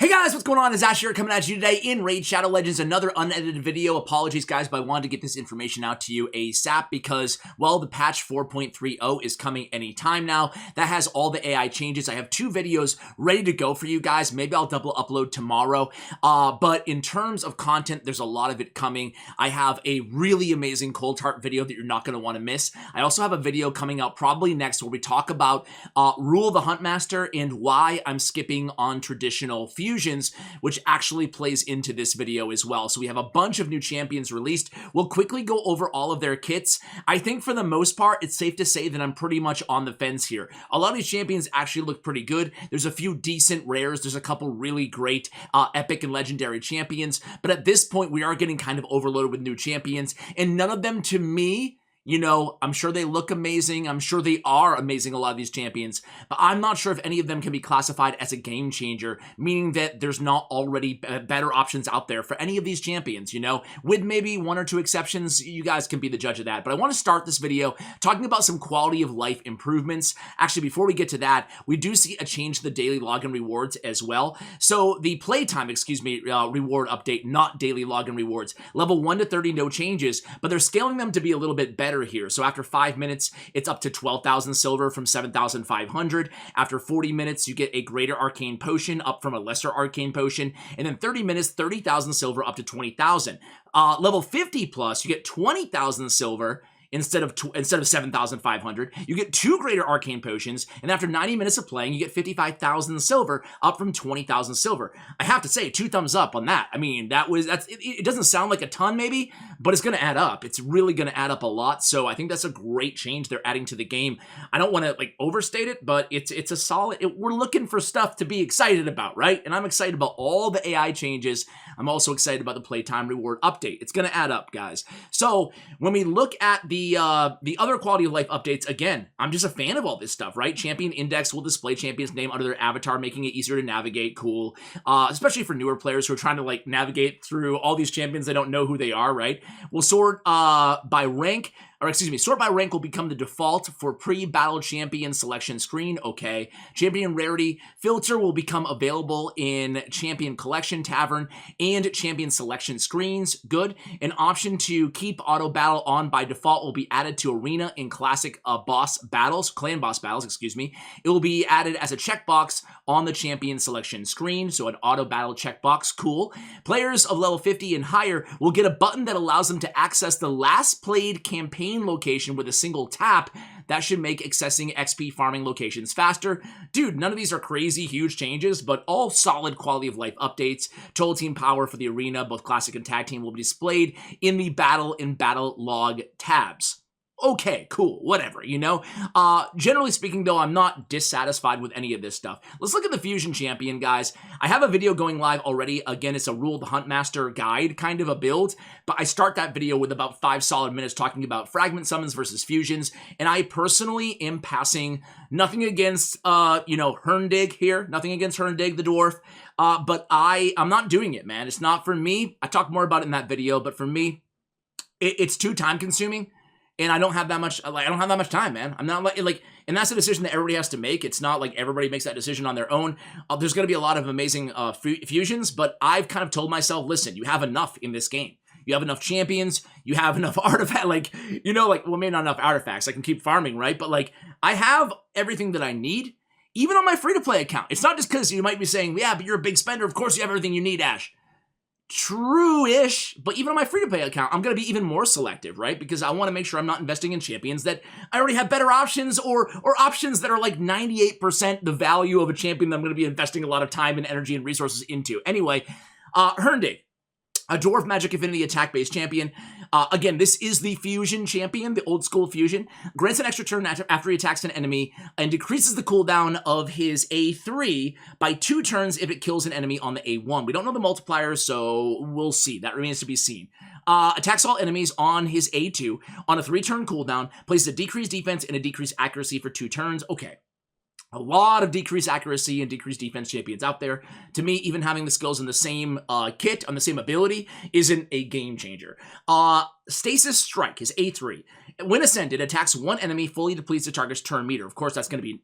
Hey guys, what's going on? It's Ash here coming at you today in Raid Shadow Legends, another unedited video. Apologies guys, but I wanted to get this information out to you ASAP because, well, the patch 4.30 is coming anytime now. That has all the AI changes. I have two videos ready to go for you guys. Maybe I'll double upload tomorrow. But in terms of content, there's a lot of it coming. I have a really amazing Cold Heart video that you're not going to want to miss. I also have a video coming out probably next where we talk about Rule the Huntmaster and why I'm skipping on traditional fusions, which actually plays into this video as well. So we have a bunch of new champions released. We'll quickly go over all of their kits. I think for the most part, it's safe to say that I'm pretty much on the fence here. A lot of these champions actually look pretty good. There's a few decent rares. There's a couple really great epic and legendary champions. But at this point, we are getting kind of overloaded with new champions. And none of them, to me, you know, I'm sure they look amazing. I'm sure they are amazing, a lot of these champions, but I'm not sure if any of them can be classified as a game changer, meaning that there's not already better options out there for any of these champions, you know, with maybe one or two exceptions. You guys can be the judge of that. But I want to start this video talking about some quality of life improvements. Actually, before we get to that, we do see a change to the daily login rewards as well. So the playtime, reward update, not daily login rewards. Level 1 to 30, no changes, but they're scaling them to be a little bit better here. So after 5 minutes, it's up to 12,000 silver from 7,500. After 40 minutes, you get a greater arcane potion up from a lesser arcane potion. And then 30 minutes, 30,000 silver up to 20,000. Level 50 plus, you get 20,000 silver instead of 7,500. You get 2 greater arcane potions, and after 90 minutes of playing, you get 55,000 silver, up from 20,000 silver. I have to say, 2 thumbs up on that. I mean, it doesn't sound like a ton maybe, but it's going to add up. It's really going to add up a lot, so I think that's a great change they're adding to the game. I don't want to like overstate it, but it's a solid, we're looking for stuff to be excited about, right? And I'm excited about all the AI changes. I'm also excited about the playtime reward update. It's going to add up, guys. So when we look at the other quality of life updates, again, I'm just a fan of all this stuff, right? Champion Index will display champion's name under their avatar, making it easier to navigate. Cool. Especially for newer players who are trying to like navigate through all these champions. They don't know who they are, right? We'll sort by rank. Sort by rank will become the default for pre-battle champion selection screen. Okay. Champion rarity filter will become available in champion collection tavern and champion selection screens. Good. An option to keep auto battle on by default will be added to arena and classic clan boss battles, excuse me. It will be added as a checkbox on the champion selection screen. So an auto battle checkbox. Cool. Players of level 50 and higher will get a button that allows them to access the last played campaign location with a single tap. That should make accessing XP farming locations faster. Dude, none of these are crazy huge changes, but all solid quality of life updates. Total team power for the arena, both classic and tag team, will be displayed in the battle and battle log tabs. Okay, cool, whatever, you know? Generally speaking, though, I'm not dissatisfied with any of this stuff. Let's look at the Fusion Champion, guys. I have a video going live already. Again, it's a Rule the Huntmaster guide kind of a build, but I start that video with about 5 solid minutes talking about fragment summons versus fusions, and I personally am passing. Nothing against, Hurndig here. Nothing against Hurndig, the dwarf, but I'm not doing it, man. It's not for me. I talk more about it in that video, but for me, it's too time-consuming. And I don't have that much, time, man. I'm not like, and that's a decision that everybody has to make. It's not like everybody makes that decision on their own. There's going to be a lot of amazing fusions, but I've kind of told myself, listen, you have enough in this game. You have enough champions. You have enough artifacts, well, maybe not enough artifacts. I can keep farming, right? But like, I have everything that I need, even on my free-to-play account. It's not just because you might be saying, yeah, but you're a big spender. Of course you have everything you need, Ash. True-ish, but even on my free-to-play account, I'm going to be even more selective, right? Because I want to make sure I'm not investing in champions that I already have better options or options that are like 98% the value of a champion that I'm going to be investing a lot of time and energy and resources into. Anyway, Hurndig, a Dwarf Magic Affinity attack-based champion. Again, this is the Fusion champion, the old school Fusion. Grants an extra turn after he attacks an enemy and decreases the cooldown of his A3 by 2 turns if it kills an enemy on the A1. We don't know the multiplier, so we'll see. That remains to be seen. Attacks all enemies on his A2 on a 3-turn cooldown, places a decreased defense and a decreased accuracy for 2 turns. Okay. A lot of decreased accuracy and decreased defense champions out there. To me, even having the skills in the same kit, on the same ability, isn't a game changer. Stasis Strike is A3. When ascended, attacks one enemy, fully depletes the target's turn meter. Of course, that's going to be,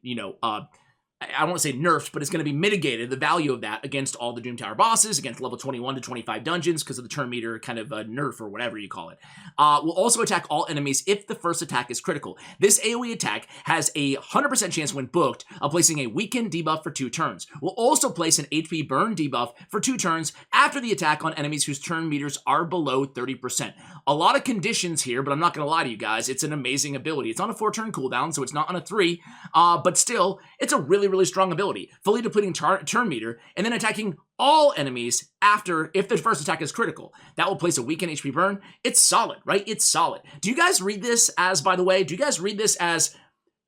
I don't want to say nerfed, but it's going to be mitigated, the value of that, against all the Doom Tower bosses, against level 21 to 25 dungeons, because of the turn meter kind of nerf or whatever you call it. Will also attack all enemies if the first attack is critical. This AoE attack has a 100% chance when booked of placing a weaken debuff for 2 turns. Will also place an HP burn debuff for 2 turns after the attack on enemies whose turn meters are below 30%. A lot of conditions here, but I'm not going to lie to you guys, it's an amazing ability. It's on a 4-turn cooldown, so it's not on a 3, but still, it's a really strong ability. Fully depleting turn meter, and then attacking all enemies after, if the first attack is critical. That will place a weakened HP burn. It's solid, right? It's solid. Do you guys read this as, by the way, do you guys read this as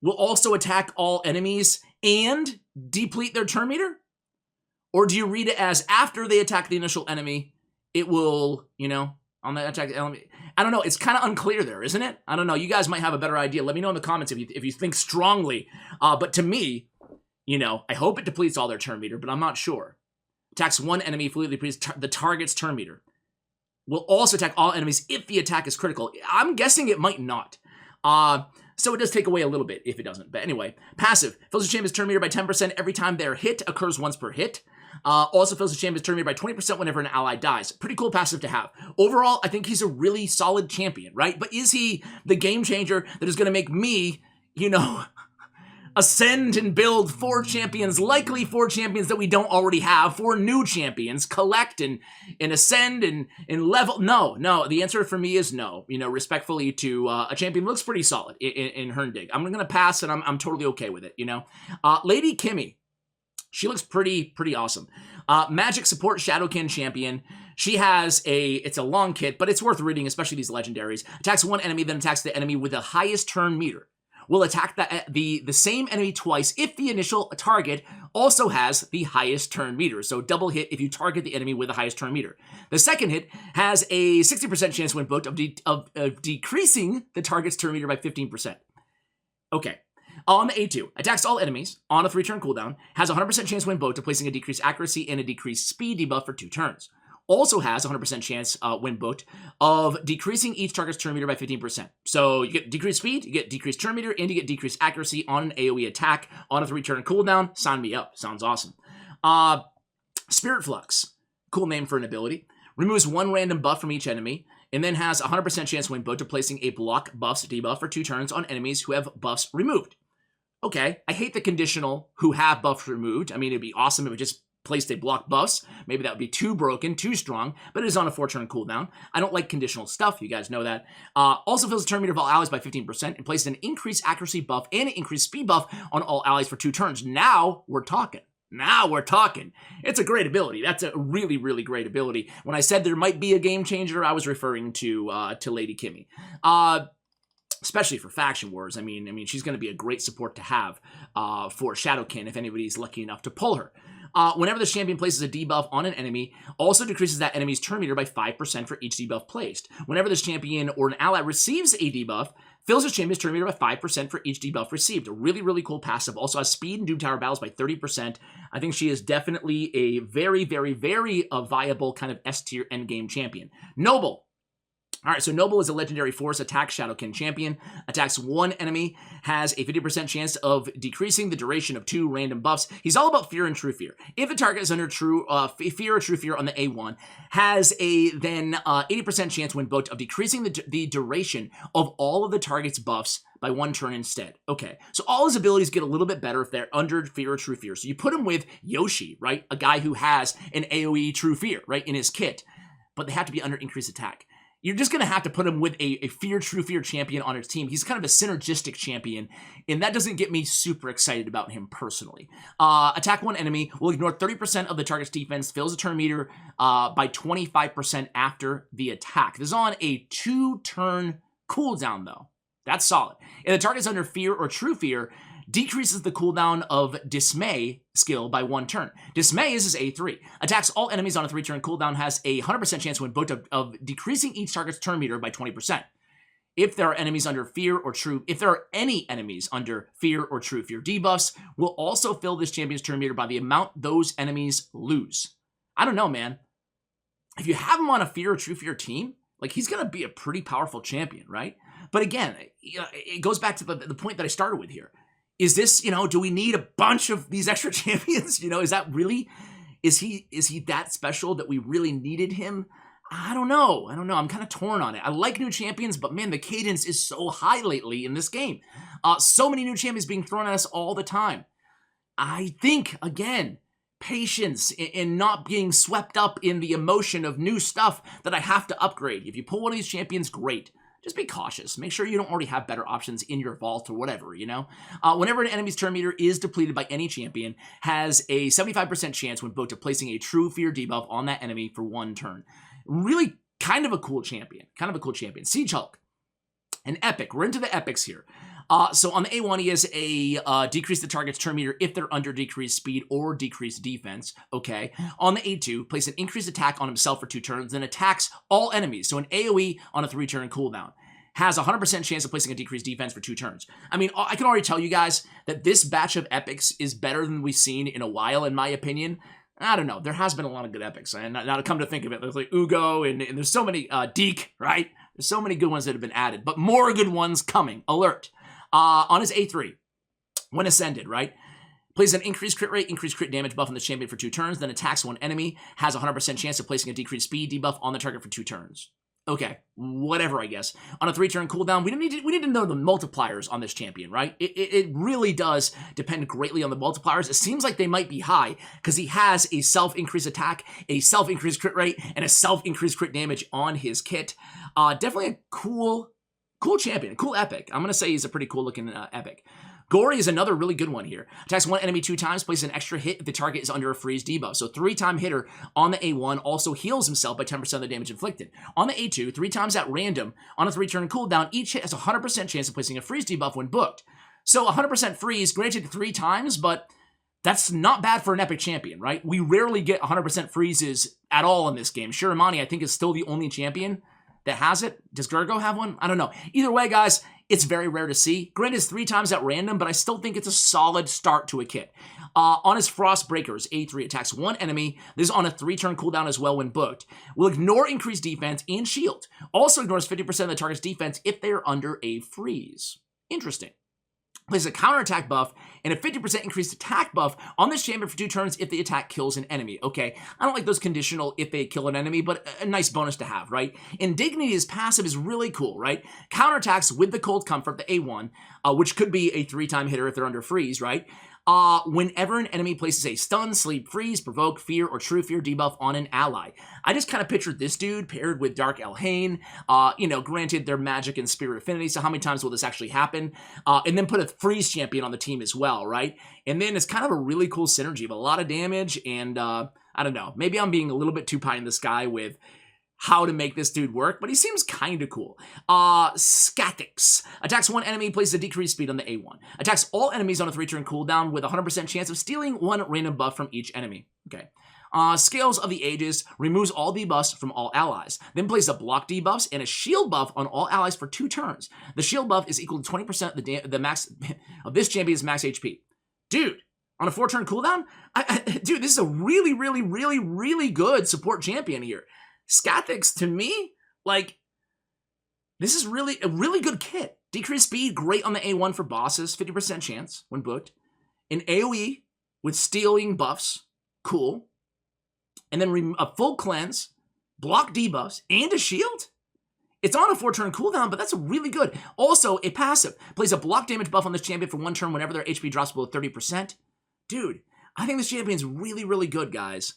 will also attack all enemies and deplete their turn meter? Or do you read it as after they attack the initial enemy, it will, you know, on the attack enemy? I don't know. It's kind of unclear there, isn't it? I don't know. You guys might have a better idea. Let me know in the comments if you think strongly. But to me, you know, I hope it depletes all their turn meter, but I'm not sure. Attacks one enemy, fully depletes the target's turn meter. Will also attack all enemies if the attack is critical. I'm guessing it might not. So it does take away a little bit if it doesn't. But anyway, passive. Fills the champion's turn meter by 10% every time their hit occurs once per hit. Also fills the champion's turn meter by 20% whenever an ally dies. Pretty cool passive to have. Overall, I think he's a really solid champion, right? But is he the game changer that is going to make me, you know, ascend and build 4 champions, likely 4 champions that we don't already have, 4 new champions, collect and ascend and level? No, the answer for me is no. You know, respectfully to a champion looks pretty solid in Hurndig. I'm going to pass, and I'm totally okay with it, you know. Lady Kimi, she looks pretty awesome. Magic support Shadowkin champion. She has it's a long kit, but it's worth reading, especially these legendaries. Attacks one enemy, then attacks the enemy with the highest turn meter. Will attack the same enemy twice if the initial target also has the highest turn meter. So double hit if you target the enemy with the highest turn meter. The second hit has a 60% chance when booked of decreasing the target's turn meter by 15%. Okay. On the A2, attacks all enemies on a 3-turn cooldown, has a 100% chance when booked of placing a decreased accuracy and a decreased speed debuff for 2 turns. Also has a 100% chance when booked of decreasing each target's turn meter by 15%. So you get decreased speed, you get decreased turn meter, and you get decreased accuracy on an AoE attack on a 3-turn cooldown. Sign me up. Sounds awesome. Spirit Flux. Cool name for an ability. Removes 1 random buff from each enemy, and then has a 100% chance when booked of placing a block buffs debuff for 2 turns on enemies who have buffs removed. Okay, I hate the conditional who have buffs removed. I mean, it'd be awesome if it just placed a block buffs. Maybe that would be too broken, too strong, but it is on a 4-turn cooldown. I don't like conditional stuff, you guys know that. Also fills the turn meter of all allies by 15% and places an increased accuracy buff and an increased speed buff on all allies for 2 turns. Now we're talking. It's a great ability. That's a really great ability. When I said there might be a game changer, I was referring to Lady Kimi. Especially for faction wars. I mean, she's going to be a great support to have for Shadowkin if anybody's lucky enough to pull her. Whenever the champion places a debuff on an enemy, also decreases that enemy's turn meter by 5% for each debuff placed. Whenever this champion or an ally receives a debuff, fills the champion's turn meter by 5% for each debuff received. A really cool passive. Also has speed and Doom Tower battles by 30%. I think she is definitely a very viable kind of S-tier endgame champion. Nobel. All right, so Nobel is a legendary force attack Shadowkin champion. Attacks one enemy, has a 50% chance of decreasing the duration of 2 random buffs. He's all about fear and true fear. If the target is under fear or true fear on the A1, has a then 80% chance when booked of decreasing the duration of all of the target's buffs by 1 turn instead. Okay, so all his abilities get a little bit better if they're under fear or true fear. So you put him with Yoshi, right? A guy who has an AoE true fear, right, in his kit. But they have to be under increased attack. You're just going to have to put him with a true fear champion on his team. He's kind of a synergistic champion, and that doesn't get me super excited about him personally. Attack one enemy, will ignore 30% of the target's defense, fills the turn meter by 25% after the attack. This is on a 2-turn cooldown, though. That's solid. If the target's under fear or true fear, decreases the cooldown of Dismay skill by 1 turn. Dismay is his A3. Attacks all enemies on a 3-turn cooldown, has a 100% chance when booked of decreasing each target's turn meter by 20%. If there are enemies under fear or true, if there are any enemies under fear or true fear debuffs, will also fill this champion's turn meter by the amount those enemies lose. I don't know, man. If you have him on a fear or true fear team, like, he's going to be a pretty powerful champion, right? But again, it goes back to the point that I started with here. Is this, do we need a bunch of these extra champions? Is that really, is he that special that we really needed him? I don't know. I'm kind of torn on it. I like new champions, but man, the cadence is so high lately in this game. So many new champions being thrown at us all the time. I think, again, patience and not being swept up in the emotion of new stuff that I have to upgrade. If you pull one of these champions, great. Just be cautious. Make sure you don't already have better options in your vault or whatever, Whenever an enemy's turn meter is depleted by any champion, has a 75% chance when booked of placing a true fear debuff on that enemy for 1 turn. Really kind of a cool champion. Siege Hulk. An epic. We're into the epics here. So on the A1, he has a decrease the target's turn meter if they're under decreased speed or decreased defense. Okay. On the A2, place an increased attack on himself for 2 turns, then attacks all enemies. So an AoE on a 3-turn cooldown. Has a 100% chance of placing a decreased defense for 2 turns. I mean, I can already tell you guys that this batch of epics is better than we've seen in a while, in my opinion. I don't know. There has been a lot of good epics. And now to come to think of it, there's like Ugo and there's so many, Deke, right? There's so many good ones that have been added, but more good ones coming. Alert. On his A3, when ascended, right? Plays an increased crit rate, increased crit damage buff on the champion for 2 turns, then attacks one enemy, has a 100% chance of placing a decreased speed debuff on the target for 2 turns. Okay, whatever, I guess. On a 3-turn cooldown, we need to know the multipliers on this champion, right? It really does depend greatly on the multipliers. It seems like they might be high because he has a self-increased attack, a self-increased crit rate, and a self-increased crit damage on his kit. Definitely a cool champion, cool epic. I'm going to say he's a pretty cool looking epic. Gory is another really good one here. Attacks one enemy 2 times, places an extra hit if the target is under a freeze debuff. So 3-time hitter on the A1 also heals himself by 10% of the damage inflicted. On the A2, 3 times at random on a 3-turn cooldown, each hit has a 100% chance of placing a freeze debuff when booked. So 100% freeze, granted 3 times, but that's not bad for an epic champion, right? We rarely get 100% freezes at all in this game. Shiramani, I think, is still the only champion that has it. Does Gergo have one? I don't know. Either way, guys, it's very rare to see. Granted, it's 3 times at random, but I still think it's a solid start to a kit. On his Frost Breakers, A3 attacks 1 enemy. This is on a 3-turn cooldown as well when booked. Will ignore increased defense and shield. Also ignores 50% of the target's defense if they are under a freeze. Interesting. Places a counterattack buff and a 50% increased attack buff on this champion for 2 turns if the attack kills an enemy. Okay, I don't like those conditional if they kill an enemy, but a nice bonus to have, right? Indignity's passive is really cool, right? Counterattacks with the Cold Comfort, the A1, which could be a 3-time hitter if they're under freeze, right? Whenever an enemy places a stun, sleep, freeze, provoke, fear, or true fear debuff on an ally. I just kind of pictured this dude paired with Dark Elhain. Granted, they're magic and spirit affinity, so how many times will this actually happen? And then put a freeze champion on the team as well, right? And then it's kind of a really cool synergy of a lot of damage, and I don't know, maybe I'm being a little bit too pie in the sky with how to make this dude work, but he seems kind of cool. Scatix. Attacks 1 enemy, places a decreased speed on the A1. Attacks all enemies on a 3-turn cooldown with a 100% chance of stealing 1 random buff from each enemy. Okay. Scales of the Ages removes all debuffs from all allies. Then places a block debuffs and a shield buff on all allies for 2 turns. The shield buff is equal to 20% of the max of this champion's max HP. Dude, on a 4-turn cooldown? Dude, this is a really, really, really, really good support champion here. Scatix, to me, this is really a really good kit. Decreased speed, great on the A1 for bosses, 50% chance when booked. An AoE with stealing buffs, cool. And then a full cleanse, block debuffs, and a shield? It's on a 4-turn cooldown, but that's really good. Also, a passive. Plays a block damage buff on this champion for 1 turn whenever their HP drops below 30%. Dude, I think this champion's really, really good, guys.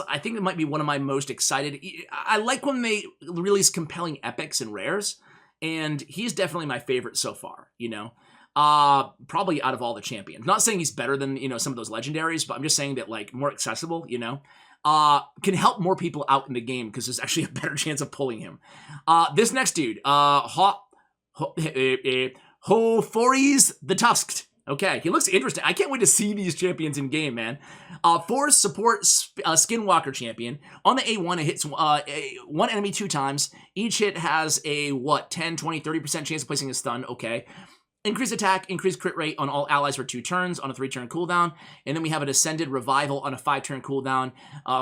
I think it might be one of my most excited. I like when they release compelling epics and rares, and he's definitely my favorite so far, probably out of all the champions. Not saying he's better than, some of those legendaries, but I'm just saying that, more accessible, can help more people out in the game because there's actually a better chance of pulling him. This next dude, Hofories the Tusked. Okay, he looks interesting. I can't wait to see these champions in game, man. Force support Skinwalker champion. On the A1, it hits 1 enemy 2 times. Each hit has a, 10, 20, 30% chance of placing a stun. Okay. Increased attack, increased crit rate on all allies for 2 turns on a 3-turn cooldown. And then we have an Ascended Revival on a 5-turn cooldown.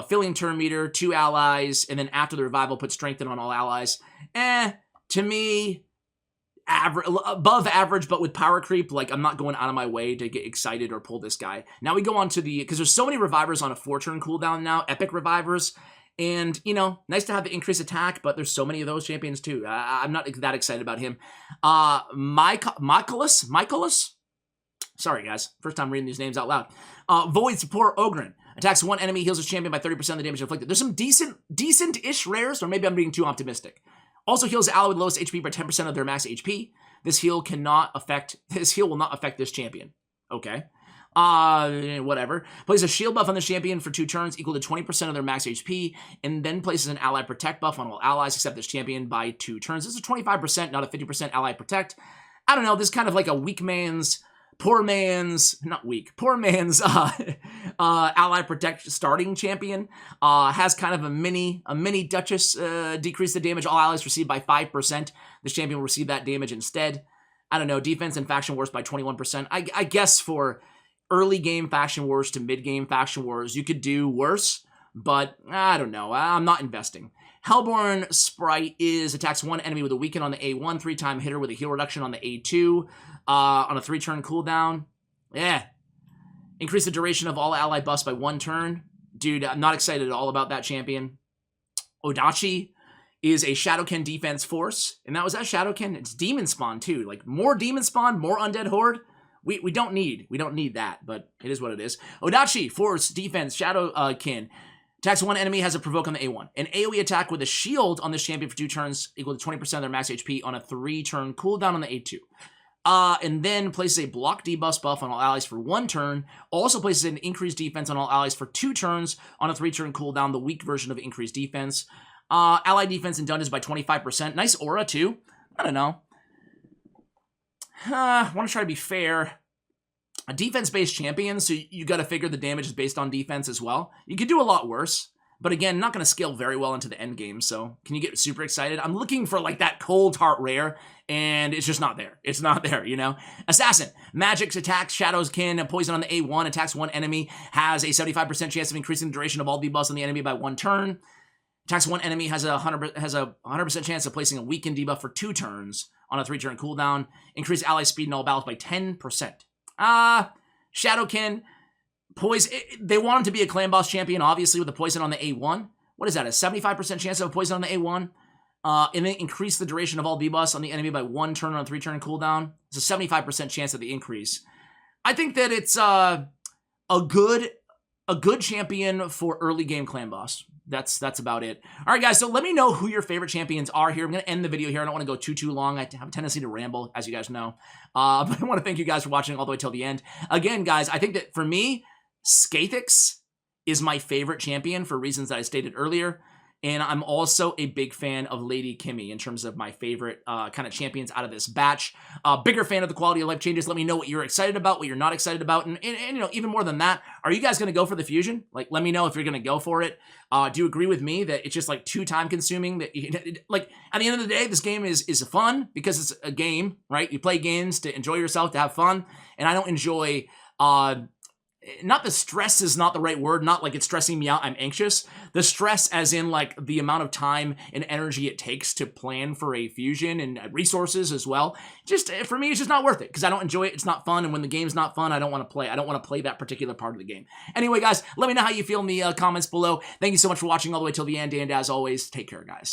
Filling turn meter, 2 allies. And then after the revival, put Strengthen on all allies. To me, above average, but with power creep, like I'm not going out of my way to get excited or pull this guy. Now we go on to because there's so many revivers on a 4-turn cooldown now, epic revivers. And, you know, nice to have the increased attack, but there's so many of those champions too. I'm not that excited about him. Michaelis? Sorry, guys. First time reading these names out loud. Void Support Ogren. Attacks one enemy, heals his champion by 30% of the damage inflicted. There's some decent-ish rares, or maybe I'm being too optimistic. Also heals ally with lowest HP by 10% of their max HP. This heal will not affect this champion. Okay. Whatever. Places a shield buff on the champion for 2 turns equal to 20% of their max HP, and then places an ally protect buff on all allies except this champion by 2 turns. This is 25%, not a 50% ally protect. I don't know, this is kind of like a poor man's ally protect starting champion. Has kind of a mini Duchess, decrease the damage all allies receive by 5%. This champion will receive that damage instead. I don't know, defense and faction wars by 21%. I guess for early game faction wars to mid game faction wars, you could do worse, but I don't know. I'm not investing. Hellborn Sprite attacks one enemy with a weaken on the A1, 3-time hitter with a heal reduction on the A2, on a 3-turn cooldown. Yeah. Increase the duration of all ally buffs by 1 turn. Dude, I'm not excited at all about that champion. Odachi is a Shadowkin defense force, and that was that Shadowkin. It's demon spawn too. Like more demon spawn, more undead horde. We don't need that, but it is what it is. Odachi force defense Shadowkin. Attacks one enemy, has a provoke on the A1. An AoE attack with a shield on this champion for 2 turns equal to 20% of their max HP on a 3-turn cooldown on the A2. And then places a block debuff buff on all allies for 1 turn. Also places an increased defense on all allies for 2 turns on a 3-turn cooldown, the weak version of increased defense. Ally defense in dungeons by 25%. Nice aura too. I don't know. I want to try to be fair. A defense-based champion, so you got to figure the damage is based on defense as well. You could do a lot worse, but again, not going to scale very well into the end game, so can you get super excited? I'm looking for like that cold heart rare, and it's just not there. It's not there, you know? Assassin. Magic's attacks, Shadow's Kin, and Poison on the A1, attacks one enemy, has a 75% chance of increasing the duration of all debuffs on the enemy by 1 turn. Attacks one enemy, has a 100% chance of placing a weakened debuff for 2 turns on a 3-turn cooldown. Increase ally speed in all battles by 10%. Shadowkin, poison. They want him to be a clan boss champion, obviously, with the poison on the A1. What is that? A 75% chance of a poison on the A1? And then increase the duration of all debuffs on the enemy by 1 turn on a 3-turn cooldown. It's a 75% chance of the increase. I think that it's a good champion for early game clan boss. That's about it. All right, guys, so let me know who your favorite champions are here. I'm going to end the video here. I don't want to go too long. I have a tendency to ramble, as you guys know. But I want to thank you guys for watching all the way till the end. Again, guys, I think that for me, Skathix is my favorite champion for reasons that I stated earlier. And I'm also a big fan of Lady Kimi in terms of my favorite kind of champions out of this batch. Bigger fan of the quality of life changes. Let me know what you're excited about, what you're not excited about. And you know, even more than that, are you guys going to go for the fusion? Like, let me know if you're going to go for it. Do you agree with me that it's just like too time consuming? That like at the end of the day, this game is fun because it's a game, right? You play games to enjoy yourself, to have fun. And I don't enjoy not the stress is not the right word, not like it's stressing me out, I'm anxious. The stress as in like the amount of time and energy it takes to plan for a fusion and resources as well. Just for me, it's just not worth it because I don't enjoy it. It's not fun. And when the game's not fun, I don't want to play. I don't want to play that particular part of the game. Anyway, guys, let me know how you feel in the comments below. Thank you so much for watching all the way till the end. And as always, take care, guys.